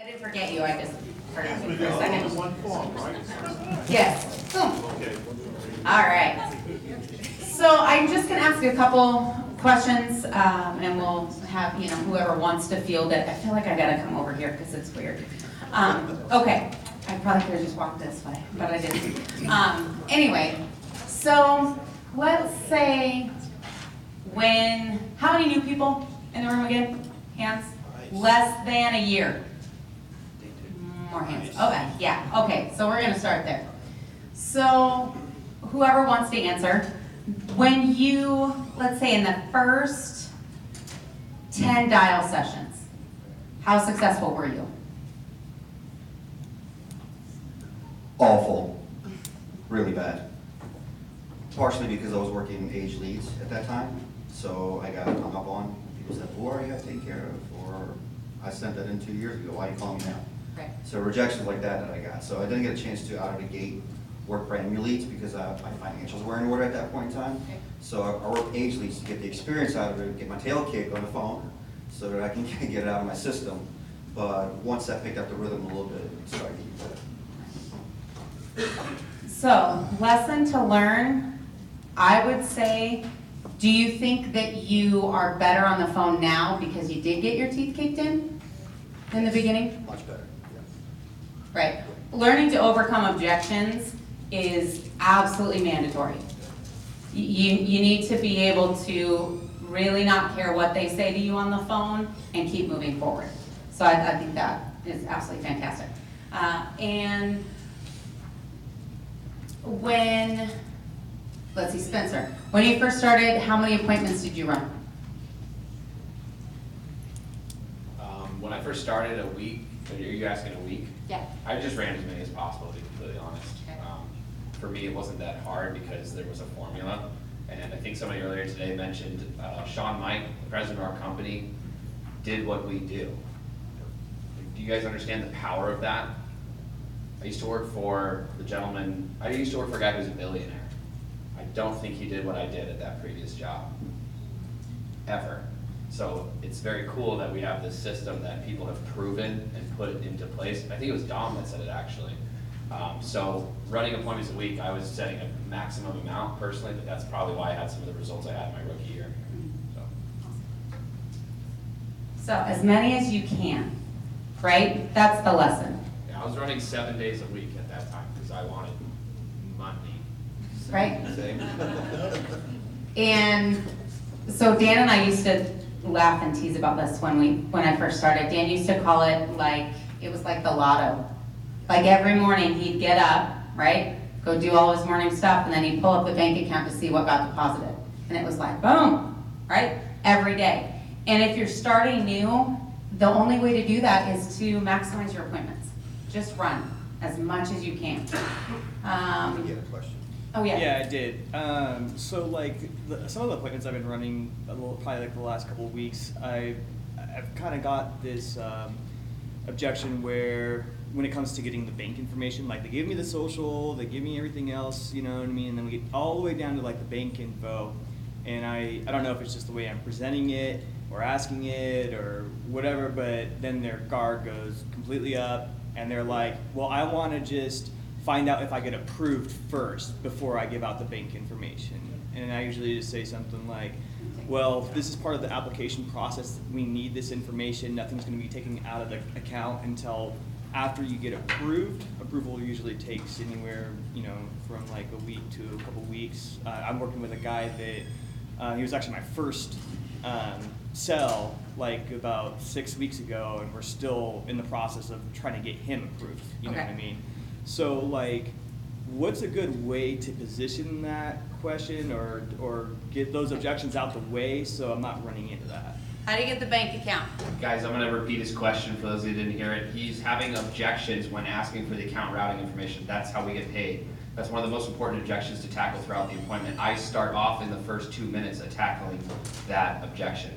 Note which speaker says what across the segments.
Speaker 1: didn't forget you, I just forgot you for a
Speaker 2: One
Speaker 1: second.
Speaker 2: form, right?
Speaker 1: Yes, boom.
Speaker 2: Okay.
Speaker 1: All right. So I'm just gonna ask you a couple questions, and we'll have, whoever wants to field it. I feel like I gotta come over here because it's weird. Okay, I probably could have just walked this way, but I didn't. Anyway, so let's say how many new people in the room again? Hands? Less than a year. More hands. Okay, yeah, okay, so we're gonna start there. So whoever wants to answer, when you, let's say in the first 10 dial sessions, how successful were you?
Speaker 3: Awful, really bad. Partially because I was working age leads at that time, so I got hung up on. People said, "Who are you have to take care of?" Or I sent that in 2 years ago. Why are you calling me now?
Speaker 1: Right.
Speaker 3: So rejections like that I got. So I didn't get a chance to out of the gate work brand new leads because my financials were in order at that point in time.
Speaker 1: Okay.
Speaker 3: So I worked age leads to get the experience out of it, get my tail kicked on the phone, so that I can get it out of my system. But once I picked up the rhythm a little bit, it started to get better.
Speaker 1: So, lesson to learn, I would say, do you think that you are better on the phone now because you did get your teeth kicked in the beginning?
Speaker 3: Much better, yeah.
Speaker 1: Right. Learning to overcome objections is absolutely mandatory. You need to be able to really not care what they say to you on the phone and keep moving forward. So I think that is absolutely fantastic. And let's see, Spencer, when you first started, how many appointments did you run?
Speaker 4: When I first started, a week. Are you asking a week?
Speaker 1: Yeah.
Speaker 4: I just ran as many as possible, to be completely honest.
Speaker 1: Okay.
Speaker 4: For me, it wasn't that hard because there was a formula. And I think somebody earlier today mentioned Sean Mike, the president of our company, did what we do. Do you guys understand the power of that? I used to work for a guy who's a billionaire. I don't think he did what I did at that previous job, ever. So it's very cool that we have this system that people have proven and put into place. I think it was Dom that said it actually. So running appointments a week, I was setting a maximum amount personally, but that's probably why I had some of the results I had in my rookie year.
Speaker 1: So as many as you can, right? That's the lesson,
Speaker 4: Yeah, I was running 7 days a week at that time because I wanted money.
Speaker 1: right?
Speaker 4: Same.
Speaker 1: And so Dan and I used to laugh and tease about this when I first started. Dan used to call it it was like the lotto. Like every morning he'd get up, right? Go do all his morning stuff, and then he'd pull up the bank account to see what got deposited. And it was like, boom, right? Every day. And if you're starting new, the only way to do that is to maximize your appointments. Just run as much as you can.
Speaker 3: You had a question?
Speaker 1: Oh yeah.
Speaker 5: Yeah, I did. So some of the appointments I've been running, probably like the last couple of weeks, I've kind of got this objection where when it comes to getting the bank information, like they give me the social, they give me everything else, you know what I mean, and then we get all the way down to like the bank info, and I don't know if it's just the way I'm presenting it or asking it or whatever, but then their guard goes completely up and they're like, well, I want to just find out if I get approved first before I give out the bank information. And I usually just say something like, well, this is part of the application process. We need this information. Nothing's going to be taken out of the account until after you get approved. Approval usually takes anywhere, from like a week to a couple weeks. I'm working with a guy that he was actually my first sell like about 6 weeks ago, and we're still in the process of trying to get him approved. You know what I mean? So what's a good way to position that question or get those objections out the way so I'm not running into that?
Speaker 1: How do you get the bank account?
Speaker 4: Guys, I'm going to repeat his question for those who didn't hear it. He's having objections when asking for the account routing information. That's how we get paid. That's one of the most important objections to tackle throughout the appointment. I start off in the first 2 minutes of tackling that objection.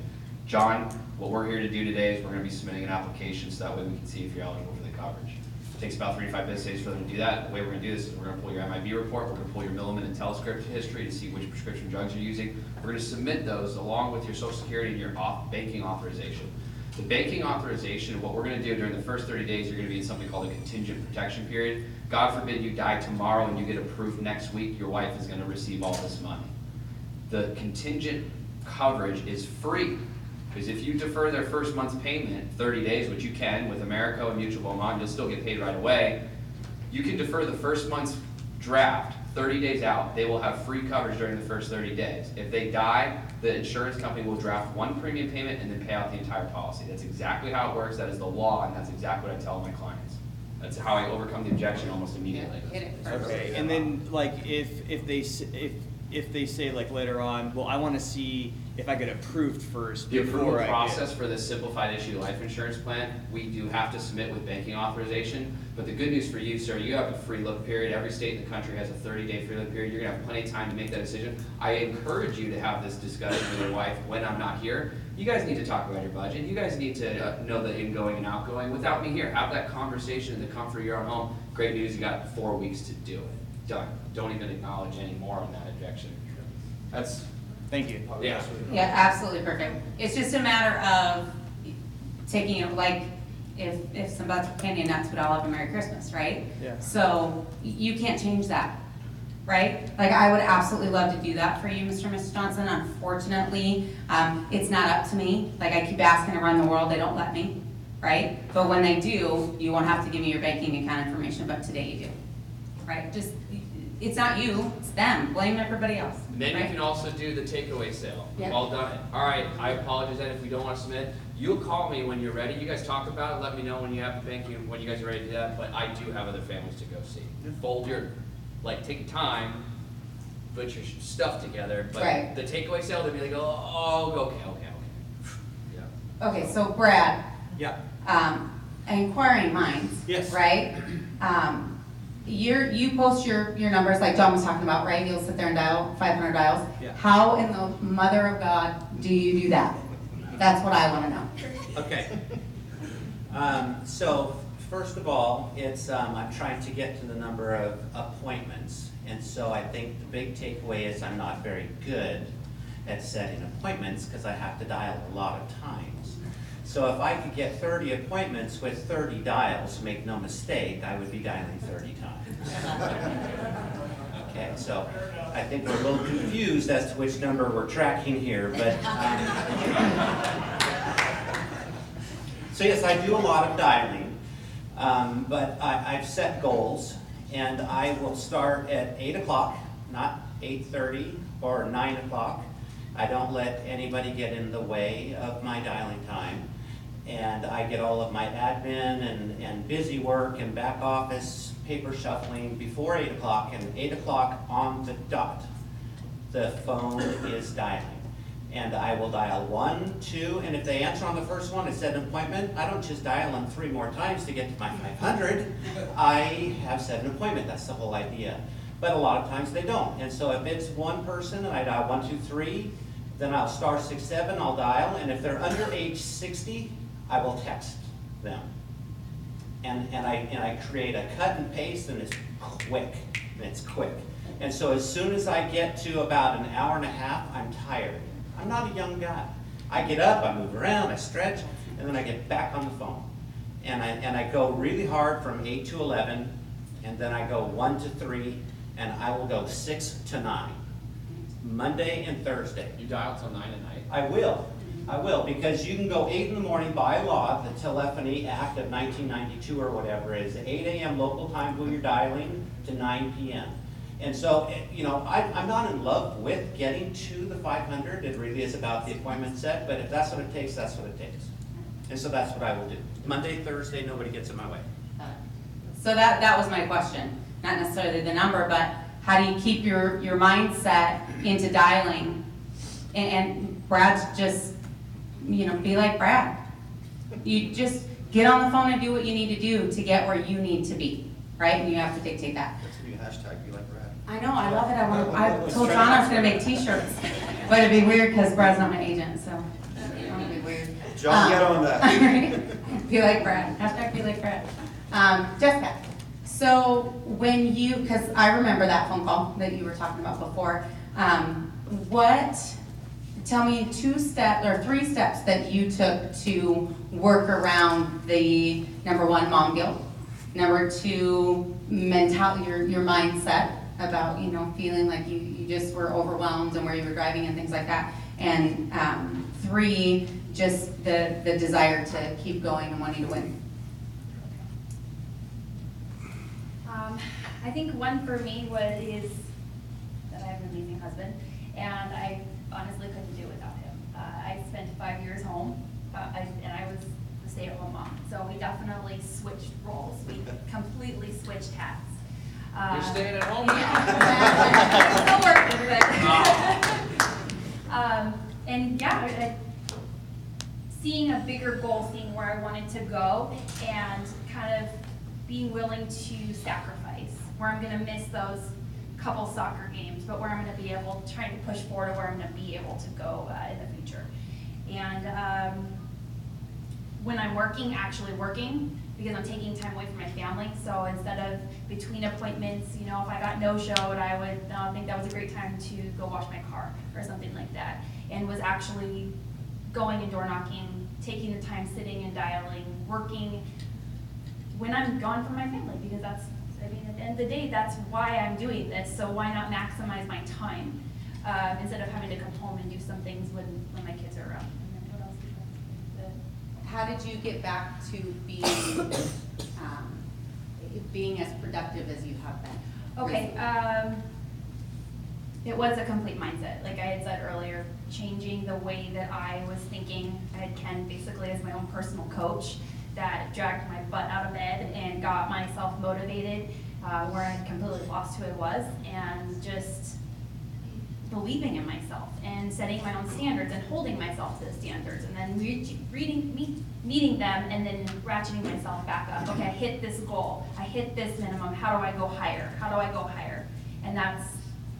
Speaker 4: John, what we're here to do today is we're going to be submitting an application so that way we can see if you're eligible for the coverage. It takes about 3 to 5 business days for them to do that. The way we're going to do this is we're going to pull your MIB report, we're going to pull your Milliman and Telescript history to see which prescription drugs you're using. We're going to submit those along with your Social Security and your banking authorization. The banking authorization, what we're gonna do during the first 30 days, you're gonna be in something called a contingent protection period. God forbid you die tomorrow and you get approved next week, your wife is gonna receive all this money. The contingent coverage is free, because if you defer their first month's payment 30 days, which you can with America and Mutual Vermont, you'll still get paid right away. You can defer the first month's draft 30 days out. They will have free coverage during the first 30 days. If they die, the insurance company will draft one premium payment and then pay out the entire policy. That's exactly how it works. That is the law, and that's exactly what I tell my clients. That's how I overcome the objection almost immediately.
Speaker 1: Hit it first.
Speaker 5: Okay, and then like if they say like later on, well, I want to see if I get approved first
Speaker 4: The approval
Speaker 5: before I
Speaker 4: process
Speaker 5: get.
Speaker 4: for this simplified issue life insurance plan, we do have to submit with banking authorization. But the good news for you, sir, you have a free look period. Every state in the country has a 30-day free look period. You're gonna have plenty of time to make that decision. I encourage you to have this discussion with your wife when I'm not here. You guys need to talk about your budget. You guys need to know the ingoing and outgoing without me here. Have that conversation in the comfort of your own home. Great news, you got 4 weeks to do it. Done. Don't even acknowledge any more on that objection. That's,
Speaker 5: Thank you.
Speaker 4: yeah.
Speaker 1: Yeah, absolutely perfect. It's just a matter of taking it, like, if somebody's candy nuts, we'd all have a Merry Christmas, right?
Speaker 5: Yeah.
Speaker 1: So you can't change that, right? Like, I would absolutely love to do that for you, Mr. and Mrs. Johnson. Unfortunately, it's not up to me. Like, I keep asking to run the world, they don't let me, right? But when they do, you won't have to give me your banking account information, but today you do, right? Just, it's not you, it's them. Blame everybody else,
Speaker 4: And then you
Speaker 1: right?
Speaker 4: can also do the takeaway sale. We've
Speaker 1: Yeah.
Speaker 4: all done it. All right, I apologize then if we don't want to submit. You'll call me when you're ready. You guys talk about it. Let me know when you have the banking, when you guys are ready to do that. But I do have other families to go see. Fold your, like, take your time, put your stuff together. But
Speaker 1: Right.
Speaker 4: the takeaway sale, they'll be like, oh, okay. Yeah.
Speaker 1: Okay, so Brad,
Speaker 2: Yeah,
Speaker 1: inquiring minds.
Speaker 2: Yes.
Speaker 1: Right? You post your numbers like John was talking about, right? You'll sit there and dial 500 dials.
Speaker 2: Yeah.
Speaker 1: How in the mother of God do you do that? That's what I wanna know.
Speaker 2: okay. So, first of all, it's, I'm trying to get to the number of appointments. And so I think the big takeaway is I'm not very good at setting appointments because I have to dial a lot of times. So if I could get 30 appointments with 30 dials, make no mistake, I would be dialing 30 times. Okay, so I think we're a little confused as to which number we're tracking here, but, so yes, I do a lot of dialing, but I've set goals, and I will start at 8 o'clock, not 8:30 or 9 o'clock. I don't let anybody get in the way of my dialing time. And I get all of my admin and busy work and back office paper shuffling before 8 o'clock, and 8 o'clock on the dot, the phone is dialing. And I will dial 1, 2, and if they answer on the first one, it said an appointment, I don't just dial them 3 more times to get to my 500. I have set an appointment, that's the whole idea. But a lot of times they don't. And so if it's one person and I dial 1, 2, 3, then I'll star 6, 7, I'll dial, and if they're under age 60, I will text them. And I create a cut and paste, and it's quick, And so as soon as I get to about an hour and a half, I'm tired. I'm not a young guy. I get up, I move around, I stretch, and then I get back on the phone. And I go really hard from 8 to 11, and then I go 1 to 3, and I will go 6 to 9. Monday and Thursday.
Speaker 4: You dial till 9 at night?
Speaker 2: I will, because you can go 8 in the morning by law, the Telephony Act of 1992 or whatever is 8 a.m. local time when you're dialing to 9 p.m. And so, you know, I'm not in love with getting to the 500. It really is about the appointment set, but if that's what it takes, that's what it takes. And so that's what I will do. Monday, Thursday, nobody gets in my way.
Speaker 1: So that was my question. Not necessarily the number, but how do you keep your mindset into dialing? And Brad's just, you know, be like Brad. You just get on the phone and do what you need to do to get where you need to be, right? And you have to dictate that.
Speaker 3: That's a new hashtag, be like Brad.
Speaker 1: I know, I love it. I told John I was gonna make t-shirts, but it'd be weird because Brad's not my agent, so it'd be weird.
Speaker 3: John, get on that.
Speaker 1: Be like Brad, hashtag be like Brad. Jessica, so when you, because I remember that phone call that you were talking about before, what tell me 2 steps or 3 steps that you took to work around the number 1, mom guilt, number 2, your mindset about, you know, feeling like you just were overwhelmed and where you were driving and things like that, and 3, just the desire to keep going and wanting to win.
Speaker 6: I think one for me is that I have an amazing husband, and I honestly couldn't do it without him. I spent 5 years home, and I was the stay-at-home mom. So we definitely switched roles. We completely switched hats.
Speaker 4: You're staying at home
Speaker 6: Yeah, still working, but and yeah, seeing a bigger goal, seeing where I wanted to go, and kind of being willing to sacrifice, where I'm going to miss those couple soccer games, but where I'm going to be able, trying to push forward to where I'm going to be able to go in the future. And when I'm working, actually working, because I'm taking time away from my family. So instead of between appointments, you know, if I got no-showed, I would think that was a great time to go wash my car or something like that. And was actually going and door knocking, taking the time sitting and dialing, working when I'm gone from my family, because that's, I mean, at the end of the day, that's why I'm doing this. So why not maximize my time instead of having to come home and do some things when my kids are around. And then what else did I-
Speaker 1: How did you get back to being as productive as you have been?
Speaker 6: Okay, it was a complete mindset. Like I had said earlier, changing the way that I was thinking. I had Ken basically as my own personal coach that dragged my butt out of bed and got myself motivated where I completely lost who I was, and just believing in myself and setting my own standards and holding myself to the standards, and then meeting them and then ratcheting myself back up. Okay, I hit this goal. I hit this minimum. How do I go higher? How do I go higher? And that's,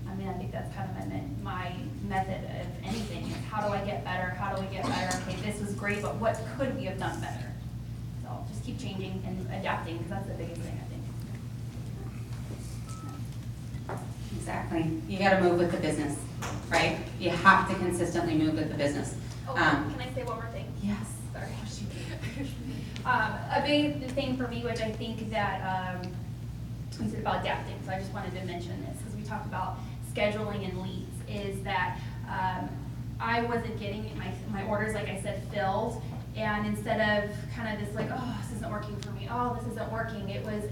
Speaker 6: I mean, I think that's kind of my method of anything is how do I get better? How do we get better? Okay, this was great, but what could we have done better? So just keep changing and adapting, because that's the biggest thing, I think.
Speaker 1: Exactly. You got to move with the business, right? You have to consistently move with the business.
Speaker 6: Oh, can I say one more thing?
Speaker 1: Yes.
Speaker 6: Sorry. A big thing for me, which I think that we said about adapting, so I just wanted to mention this because we talked about scheduling and leads, is that I wasn't getting my orders, like I said, filled, and instead of kind of this like, oh, this isn't working for me, oh, this isn't working, it was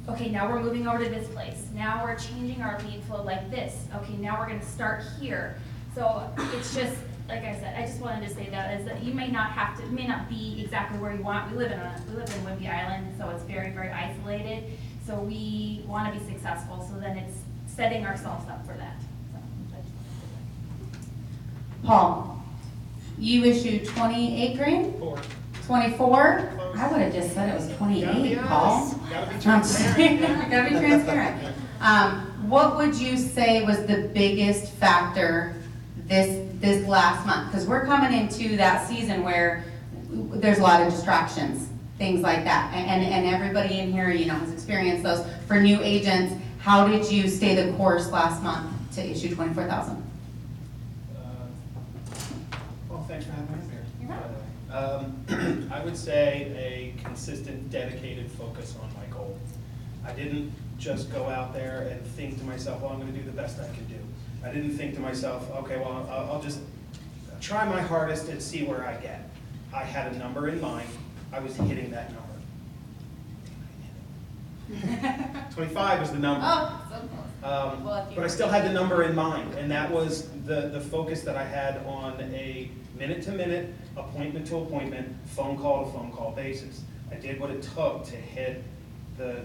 Speaker 6: okay, now we're moving over to this place, now we're changing our lead flow like this, okay, now we're going to start here. So it's just, like I said, I just wanted to say that is that you may not have to, it may not be exactly where you want. We live in Whidbey Island, so it's very, very isolated. So we want to be successful, so then it's setting ourselves up for that.
Speaker 1: Paul, you issued 28 grand? 24? I would have just said it was 28, Paul.
Speaker 7: Gotta be
Speaker 1: I'm
Speaker 7: transparent.
Speaker 1: sorry. Gotta be transparent. What would you say was the biggest factor this last month? Because we're coming into that season where there's a lot of distractions, things like that. And everybody in here, you know, has experienced those. For new agents, how did you stay the course last month to issue 24,000?
Speaker 7: Well, thanks for having me here.
Speaker 1: You're welcome.
Speaker 7: I would say a consistent, dedicated focus on my goal. I didn't just go out there and think to myself, well, I'm going to do the best I can do. I didn't think to myself, okay, well, I'll just try my hardest and see where I get. I had a number in mind. I was hitting that number. 25 was the number.
Speaker 1: Oh, so close.
Speaker 7: But I still had the number in mind, and that was the focus that I had on a minute-to-minute, appointment-to-appointment, phone call-to-phone-call basis. I did what it took to hit the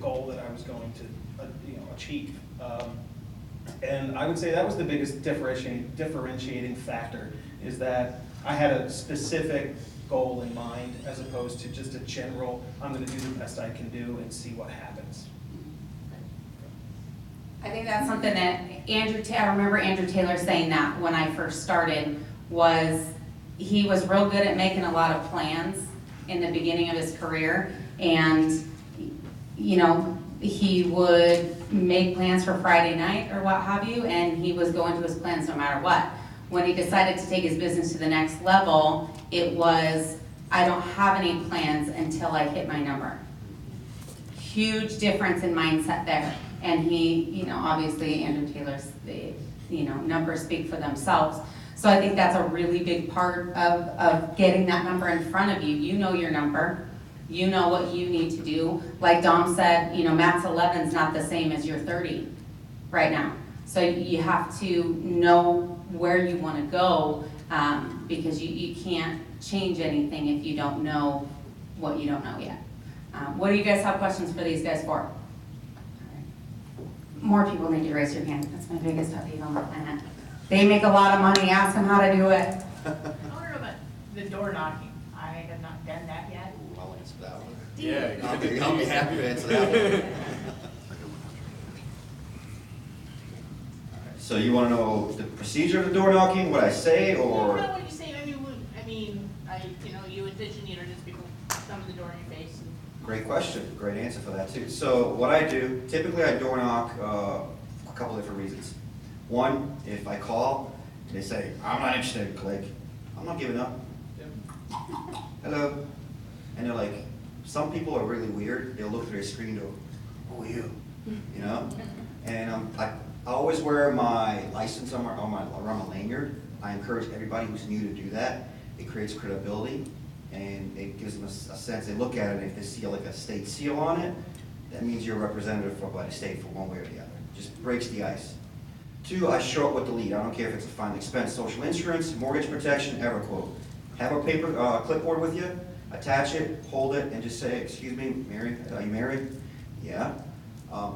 Speaker 7: goal that I was going to achieve. And I would say that was the biggest differentiating factor, is that I had a specific goal in mind as opposed to just a general, I'm going to do the best I can do and see what happens.
Speaker 1: I think that's something that I remember Andrew Taylor saying that when I first started, was he was real good at making a lot of plans in the beginning of his career, and you know, he would make plans for Friday night or what have you, and he was going to his plans no matter what. When he decided to take his business to the next level, it was, I don't have any plans until I hit my number. Huge difference in mindset there. And he, you know, obviously Andrew Taylor's, numbers speak for themselves. So I think that's a really big part of getting that number in front of you. You know your number. You know what you need to do. Like Dom said, Matt's 11's not the same as your 30 right now. So you have to know where you want to go, because you can't change anything if you don't know what you don't know yet. What do you guys have questions for these guys for? More people need to raise your hand. That's my biggest pet peeve on the planet. They make a lot of money. Ask them how to do it.
Speaker 8: I wonder about the door knocking. I have not done that yet.
Speaker 3: I'll answer that one.
Speaker 5: Yeah.
Speaker 3: I'll be happy to answer that one. So you want to know the procedure of the door knocking, what I say, or?
Speaker 8: Well, what you say, you envision, just people thumb the door in your face.
Speaker 3: Great question, great answer for that too. So what I do, typically I door knock a couple different reasons. One, if I call, they say, I'm not interested, click, I'm not giving up. Hello. And they're like, some people are really weird. They'll look through their screen and go, who are you? And I always wear my license around my lanyard. I encourage everybody who's new to do that. It creates credibility, and it gives them a sense. They look at it, and if they see like a state seal on it, that means you're a representative by the state for one way or the other. Just breaks the ice. Two, I show up with the lead. I don't care if it's a final expense, social insurance, mortgage protection, EverQuote. Have a paper clipboard with you, attach it, hold it, and just say, excuse me, Mary, are you married? Yeah.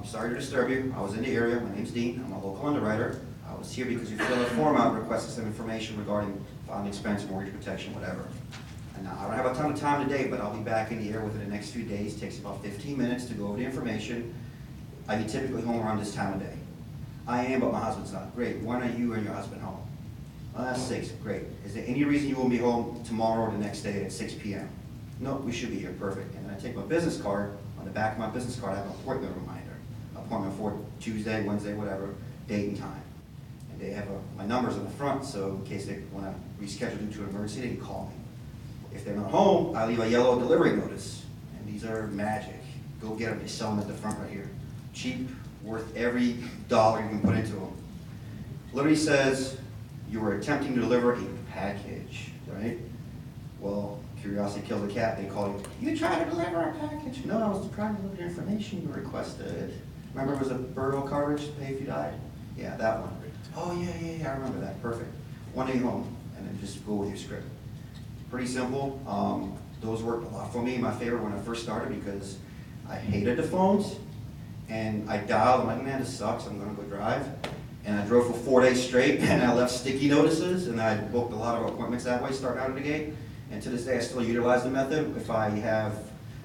Speaker 3: Sorry to disturb you. I was in the area. My name's Dean. I'm a local underwriter. I was here because you filled a form out requesting some information regarding final expense, mortgage protection, whatever. And I don't have a ton of time today, but I'll be back in the air within the next few days. It takes about 15 minutes to go over the information. I be typically home around this time of day. I am, but my husband's not. Great. When are you and your husband home? Oh, that's 6. Great. Is there any reason you won't be home tomorrow or the next day at 6 p.m.? No, we should be here. Perfect. And then I take my business card. On the back of my business card, I have an appointment reminder. Appointment for Tuesday, Wednesday, whatever, date and time. And they have my numbers on the front, so in case they want to reschedule due to an emergency, they can call me. If they're not home, I leave a yellow delivery notice. And these are magic. Go get them. They sell them at the front right here. Cheap, worth every dollar you can put into them. Literally says you were attempting to deliver a package, right? Well, curiosity kills a cat. They call you. You tried to deliver a package? No, I was trying to deliver the information you requested. Remember, it was a burial coverage, pay if you died? Yeah, that one. Oh, yeah, I remember that. Perfect. One day home, and then just go with your script. Pretty simple. Those worked a lot for me. My favorite when I first started because I hated the phones, and I dialed. I'm like, man, this sucks. I'm gonna go drive. And I drove for 4 days straight, and I left sticky notices, and I booked a lot of appointments that way, starting out of the gate. And to this day, I still utilize the method. If I have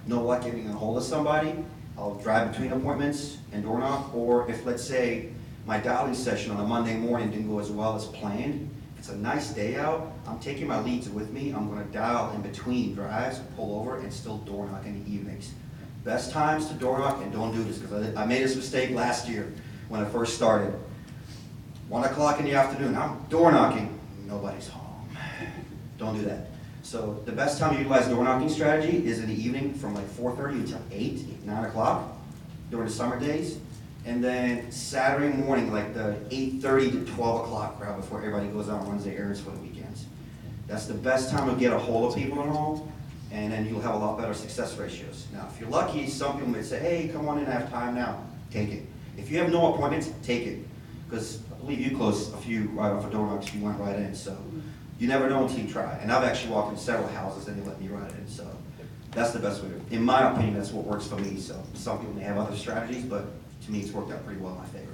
Speaker 3: no luck getting a hold of somebody, I'll drive between appointments and door knock, or if, let's say, my dialing session on a Monday morning didn't go as well as planned, if it's a nice day out, I'm taking my leads with me, I'm gonna dial in between drives, pull over, and still door knock in the evenings. Best times to door knock, and don't do this, because I made this mistake last year when I first started. 1 o'clock in the afternoon, I'm door knocking, nobody's home. Don't do that. So the best time to utilize door knocking strategy is in the evening from like 4:30 until 8, 9 o'clock during the summer days. And then Saturday morning, like the 8:30 to 12 o'clock crowd before everybody goes out and runs their errands for the weekends. That's the best time to get a hold of people at home, and then you'll have a lot better success ratios. Now, if you're lucky, some people may say, hey, come on in, I have time now. Take it. If you have no appointments, take it. Because I believe you closed a few right off of door knocks, you went right in. So you never know until you try. And I've actually walked in several houses and they let me right in. So that's the best way to, in my opinion, that's what works for me. So some people may have other strategies, but to me, it's worked out pretty well in my favor.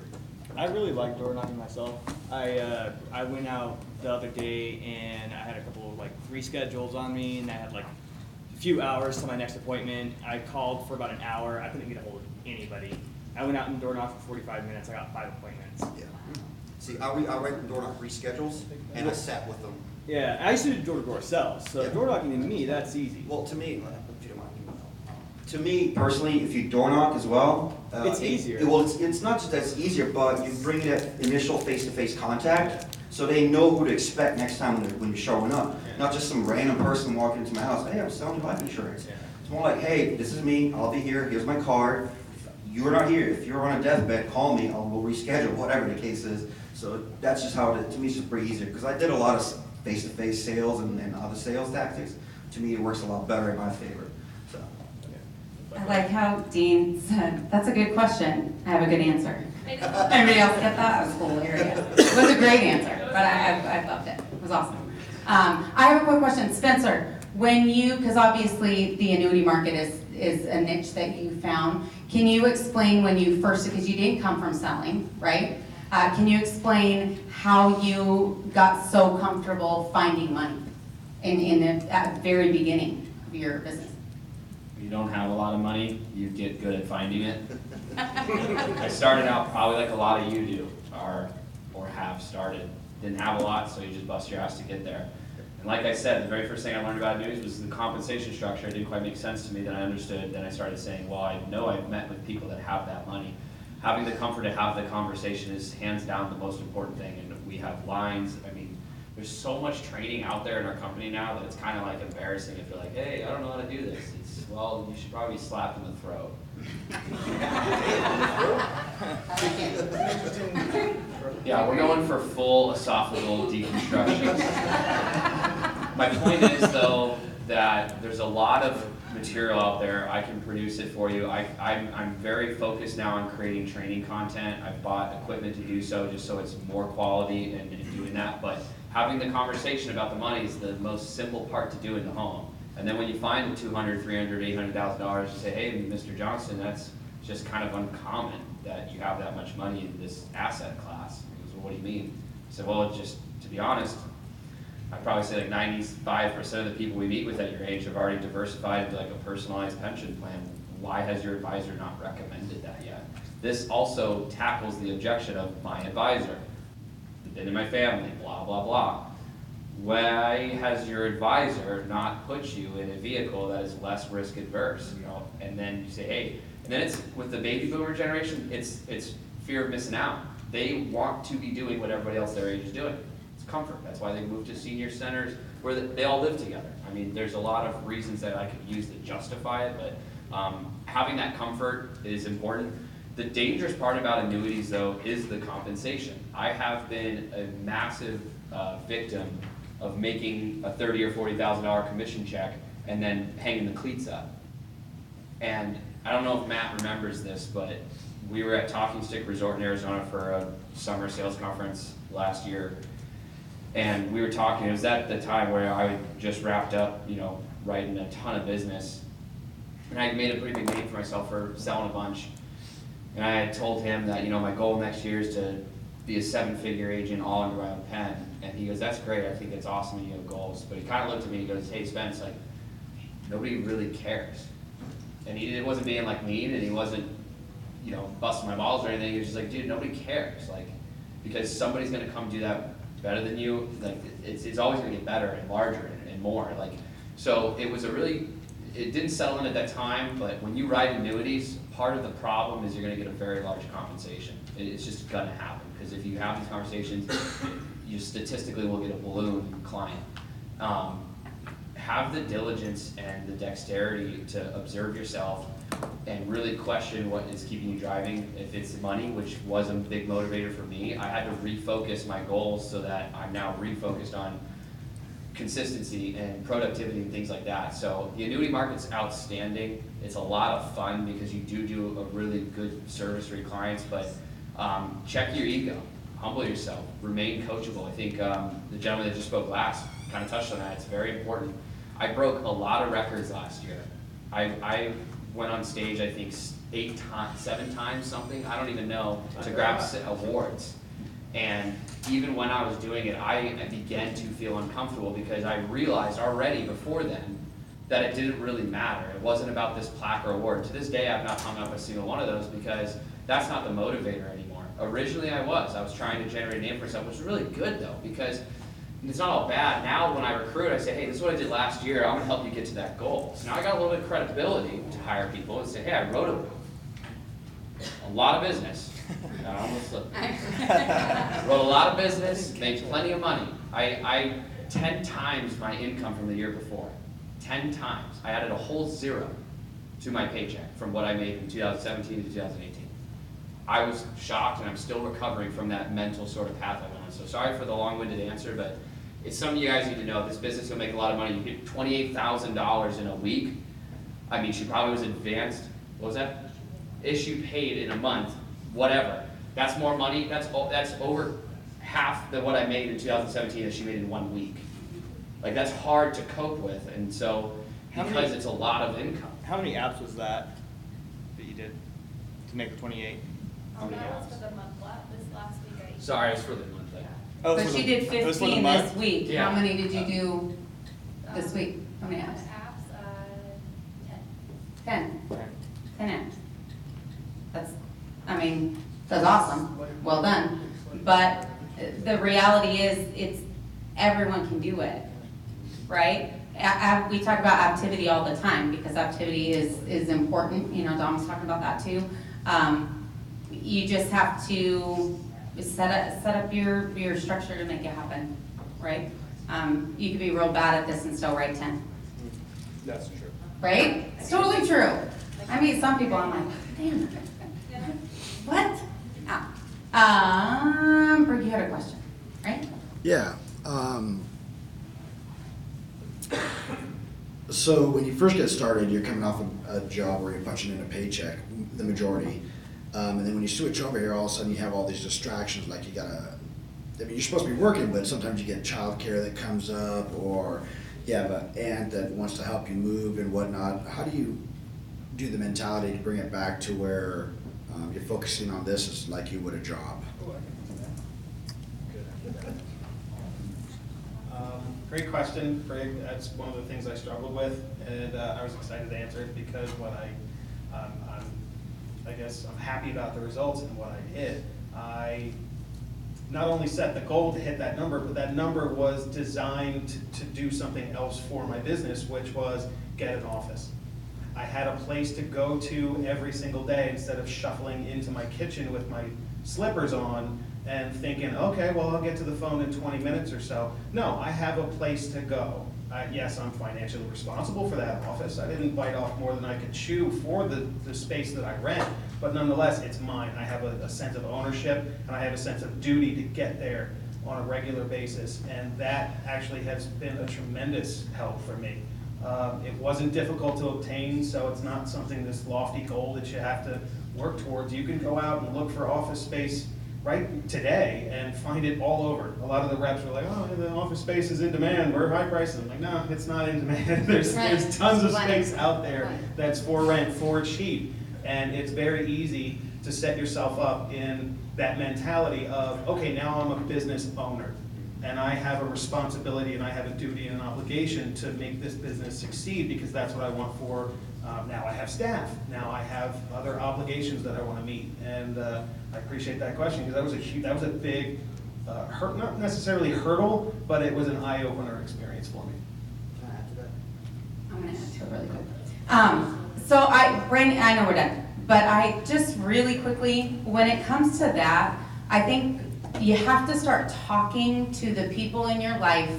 Speaker 5: I really like door knocking myself. I went out the other day and I had a couple of like reschedules on me, and I had like a few hours to my next appointment. I called for about an hour. I couldn't get a hold of anybody. I went out and door knocked for 45 minutes. I got 5 appointments.
Speaker 3: Yeah. See, I write the door knock reschedules and I sat with them.
Speaker 5: Yeah, I used to do door-to-door sales. So
Speaker 3: Yeah.
Speaker 5: door knocking to me, that's easy.
Speaker 3: Well, to me, if you don't mind, to me personally, if you door knock as well,
Speaker 5: It's easier.
Speaker 3: Well, it's not just that it's easier, but you bring that initial face-to-face contact. So they know who to expect next time when you're showing up. Not just some random person walking into my house, hey, I'm selling you life insurance. It's more like, hey, this is me, I'll be here, here's my card. You're not here, if you're on a deathbed, call me, we'll reschedule, whatever the case is. So that's just how, to me, it's just pretty easier, because I did a lot of face-to-face sales and other sales tactics. To me, it works a lot better in my favor, so.
Speaker 1: I like how Dean said, that's a good question, I have a good answer. Anybody else get that? That was hilarious. It was a great answer, but I loved it. It was awesome. I have a quick question. Spencer, when you, because obviously the annuity market is a niche that you found, can you explain when you first, because you didn't come from selling, right? Can you explain how you got so comfortable finding money at the very beginning of your business?
Speaker 4: If you don't have a lot of money, you get good at finding it. I started out probably like a lot of you do, or have started. Didn't have a lot, so you just bust your ass to get there. And like I said, the very first thing I learned about annuities was the compensation structure. It didn't quite make sense to me. Then I understood. Then I started saying, well, I know I've met with people that have that money. Having the comfort to have the conversation is hands down the most important thing. And we have lines. I mean, there's so much training out there in our company now that it's kind of like embarrassing if you're like, hey, I don't know how to do this. It's, well, you should probably be slapped in the throat. Yeah, we're going for full esophageal deconstruction. My point is, though, that there's a lot of material out there. I can produce it for you. I'm very focused now on creating training content. I've bought equipment to do so, just so it's more quality and doing that. But having the conversation about the money is the most simple part to do in the home. And then when you find the $200,000, $300,000, $800,000, you say, hey, Mr. Johnson, that's just kind of uncommon that you have that much money in this asset class. He goes, well, what do you mean? I said, well, it's just, to be honest, I'd probably say like 95% of the people we meet with at your age have already diversified into like a personalized pension plan. Why has your advisor not recommended that yet? This also tackles the objection of my advisor. Been in my family, blah, blah, blah. Why has your advisor not put you in a vehicle that is less risk adverse? You know, and then you say, hey, and then it's with the baby boomer generation, it's fear of missing out. They want to be doing what everybody else their age is doing. It's comfort. That's why they move to senior centers where they all live together. I mean, there's a lot of reasons that I could use to justify it, but having that comfort is important. The dangerous part about annuities, though, is the compensation. I have been a massive victim of making a $30,000 or $40,000 commission check and then hanging the cleats up. And I don't know if Matt remembers this, but we were at Talking Stick Resort in Arizona for a summer sales conference last year. And we were talking, it was at the time where I just wrapped up, you know, writing a ton of business. And I made a pretty big name for myself for selling a bunch. And I had told him that, you know, my goal next year is to be a 7-figure agent all under my own pen. And he goes, that's great, I think it's awesome that you have goals. But he kind of looked at me and he goes, hey Spence, like, nobody really cares. And it wasn't being like mean, and he wasn't, you know, busting my balls or anything. He was just like, dude, nobody cares. Like, because somebody's gonna come do that better than you. Like, it's always gonna get better and larger and more. Like, so it was it didn't settle in at that time, but when you write annuities, part of the problem is you're gonna get a very large compensation. It's just gonna happen, because if you have these conversations, you statistically will get a balloon client. Have the diligence and the dexterity to observe yourself and really question what is keeping you driving. If it's money, which was a big motivator for me, I had to refocus my goals so that I'm now refocused on consistency and productivity and things like that. So the annuity market's outstanding. It's a lot of fun because you do a really good service for your clients, but check your ego, humble yourself, remain coachable. I think the gentleman that just spoke last kind of touched on that. It's very important. I broke a lot of records last year. I went on stage, I think 7 times something, I don't even know, to grab awards. And even when I was doing it, I began to feel uncomfortable because I realized already before then that it didn't really matter. It wasn't about this plaque or award. To this day, I've not hung up a single one of those because that's not the motivator anymore. Originally I was trying to generate a name for myself, which is really good though, because it's not all bad. Now when I recruit, I say, hey, this is what I did last year, I'm gonna help you get to that goal. So now I got a little bit of credibility to hire people and say, hey, I wrote a book. a lot of business. I almost slipped. Wrote a lot of business, made plenty of money. I 10 times my income from the year before. 10 times. I added a whole 0 to my paycheck from what I made from 2017 to 2018. I was shocked, and I'm still recovering from that mental sort of path I went on. So sorry for the long-winded answer, but it's something you guys need to know. This business will make a lot of money. You get $28,000 in a week. I mean, she probably was advanced. What was that? Issue paid in a month, whatever. That's more money. That's over half than what I made in 2017 that she made in 1 week. Like, that's hard to cope with, and so because it's a lot of income.
Speaker 5: How many apps was that you did to make the 28?
Speaker 6: That was for the month this last week.
Speaker 4: Sorry, it's for the month.
Speaker 5: Oh,
Speaker 1: But
Speaker 5: for
Speaker 1: she
Speaker 5: the-
Speaker 1: did
Speaker 5: it was for the
Speaker 1: 15
Speaker 5: month?
Speaker 1: this week.
Speaker 4: Yeah.
Speaker 1: How many did you do this week? How many apps? 10. 10 apps. That's, I mean, that's awesome. Well done. But the reality is, everyone can do it, right? We talk about activity all the time because activity is important. You know, Dom was talking about that too. You just have to set up your structure to make it happen, right? You could be real bad at this and still write 10.
Speaker 5: That's true.
Speaker 1: Right? It's totally true. I mean, some people I'm like, damn. What? Brooke, you had a question, right?
Speaker 9: Yeah. So when you first get started, you're coming off a job where you're punching in a paycheck, the majority. And then when you switch over here, all of a sudden you have all these distractions, like you gotta, I mean, you're supposed to be working, but sometimes you get childcare that comes up, or you have an aunt that wants to help you move and whatnot. How do you do the mentality to bring it back to where you're focusing on this as like you would a job?
Speaker 7: Great question, Craig. That's one of the things I struggled with, and I was excited to answer it because I guess I'm happy about the results and what I did. I not only set the goal to hit that number, but that number was designed to do something else for my business, which was get an office. I had a place to go to every single day instead of shuffling into my kitchen with my slippers on and thinking, okay, well, I'll get to the phone in 20 minutes or so. No, I have a place to go. Yes, I'm financially responsible for that office. I didn't bite off more than I could chew for the space that I rent, but nonetheless, it's mine. I have a sense of ownership, and I have a sense of duty to get there on a regular basis, and that actually has been a tremendous help for me. It wasn't difficult to obtain, so it's not something, this lofty goal that you have to work towards. You can go out and look for office space right today and find it all over. A lot of the reps are like, oh, the office space is in demand, we're high prices. I'm like, no, it's not in demand. There's tons of space out there that's for rent, for cheap. And it's very easy to set yourself up in that mentality of, okay, now I'm a business owner, and I have a responsibility and I have a duty and an obligation to make this business succeed because that's what I want for, now I have staff, now I have other obligations that I want to meet. And I appreciate that question because that was a big, not necessarily hurdle, but it was an eye-opener experience for me.
Speaker 3: Can I add to that?
Speaker 1: I'm gonna add to it really quick. So Brandon, I know we're done, but I just really quickly, when it comes to that, I think you have to start talking to the people in your life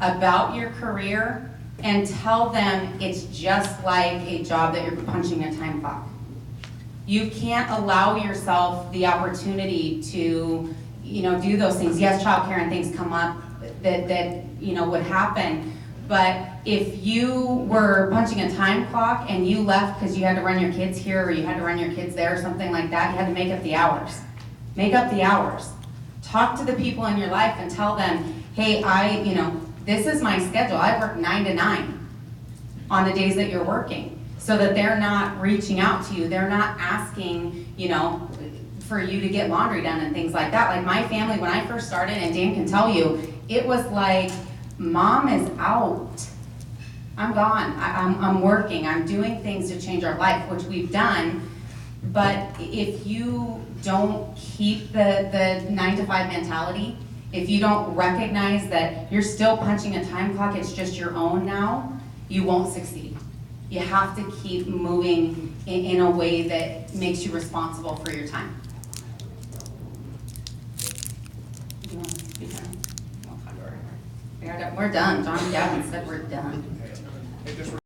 Speaker 1: about your career and tell them it's just like a job that you're punching a time clock. You can't allow yourself the opportunity to, do those things. Yes, childcare and things come up that would happen. But if you were punching a time clock and you left because you had to run your kids here or you had to run your kids there or something like that, you had to make up the hours. Make up the hours. Talk to the people in your life and tell them, hey, this is my schedule. I work 9 to 9 on the days that you're working, so that they're not reaching out to you. They're not asking, for you to get laundry done and things like that. Like my family, when I first started, and Dan can tell you, it was like, mom is out. I'm gone. I'm working. I'm doing things to change our life, which we've done. But if you don't keep the 9 to 5 mentality, if you don't recognize that you're still punching a time clock, it's just your own now, you won't succeed. you have to keep moving in a way that makes you responsible for your time. You want to speak now? We're done. John Gavin said we're done.